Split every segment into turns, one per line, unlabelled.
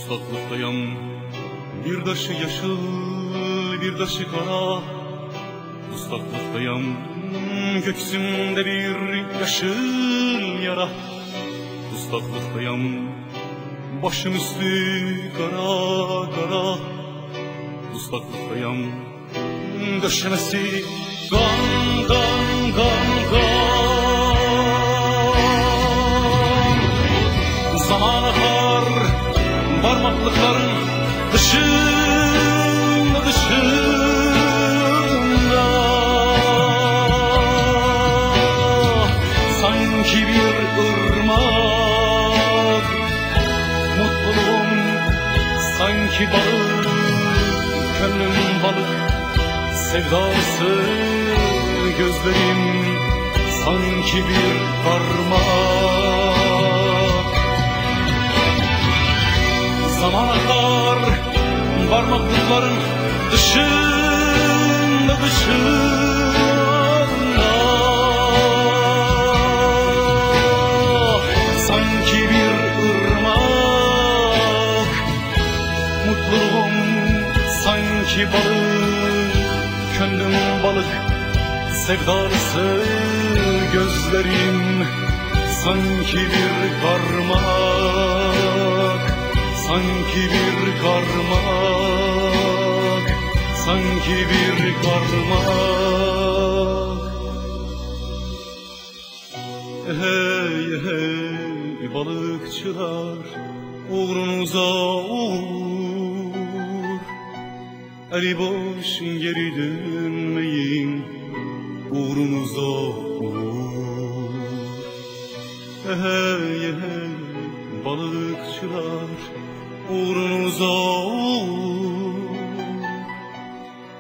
Islaklıktayım, bir daşı yeşil, bir daşı kara. Islaklıktayım, göksümde bir yaşıl yara. Islaklıktayım, başım üstü kara kara. Islaklıktayım, döşemesi kan kan kan kan. Zaman akar parmaklıkların dışında dışında. Sanki bir ırmak, mutluluğum sanki balık, gönlüm balık sevdası, gözlerim sanki bir parmak. Zaman akar parmaklıkların dışında dışında. Sanki bir ırmak, mutluluğum sanki balık, gönlüm balık sevdalısı, gözlerim sanki bir karmak, sanki bir karmak, sanki bir karmak. Hey hey balıkçılar, uğrunuza uğur, eli boş geri dönmeyin, uğrunuza uğur. Hey hey balıkçılar, uğrunuza uğur,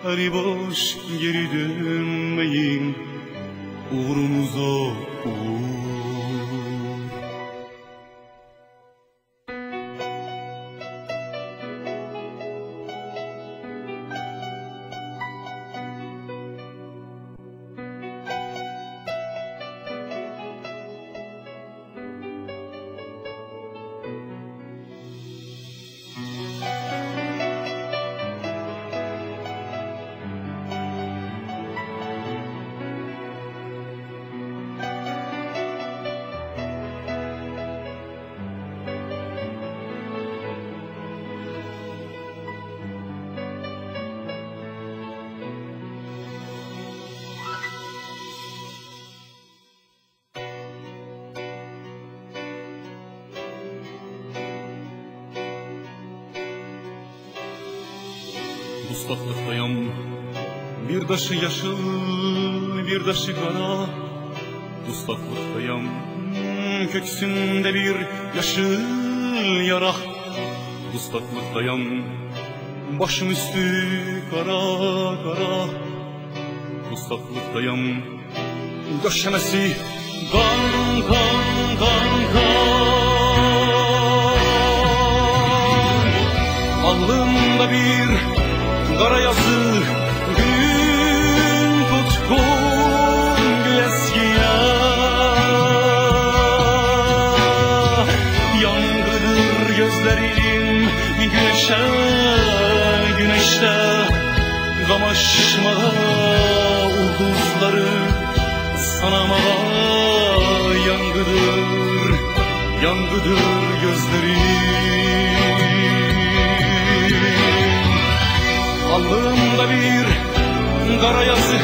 eli boş geri dönmeyin, uğrunuza uğur. Islaklıktayım, bir daşı yeşil, bir daşı kara. Islaklıktayım, göksümde bir yaşıl yara. Islaklıktayım, başım üstü kara kara. Islaklıktayım, döşemesi kan kan kan kan. Alnımda bir kara yazı, gün tutkun güleskiya. Yangıdır gözlerim güneşe, güneşte kamaşmada ulduzları sanamada. Yangıdır, yangıdır gözlerim. Alnımda bir kara yazı,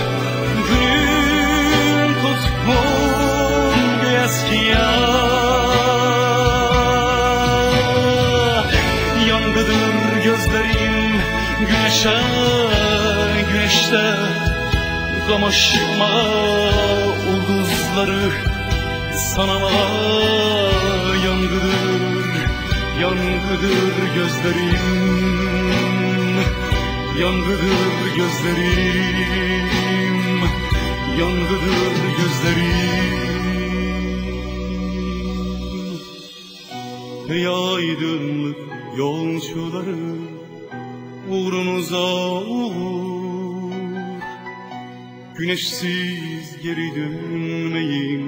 gün tutkun bir eskiya. Yangıdır gözlerim güneşe, güneşte kamaşma ulduzları sanama. Yangıdır, yangıdır gözlerim, yangıdır gözlerim, yangıdır gözlerim. Ey aydınlık yolcuları, uğrunuza uğur, güneşsiz geri dönmeyin,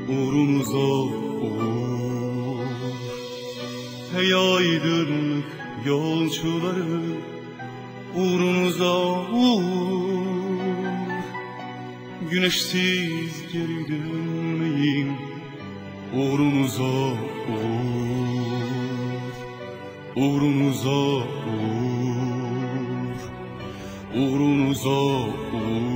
uğrunuza uğur. Ey aydınlık yolcuları, uğrunuza uğur. Güneşsiz geri dönmeyin, uğrunuza uğur. Uğrunuza uğur. Uğrunuza uğur.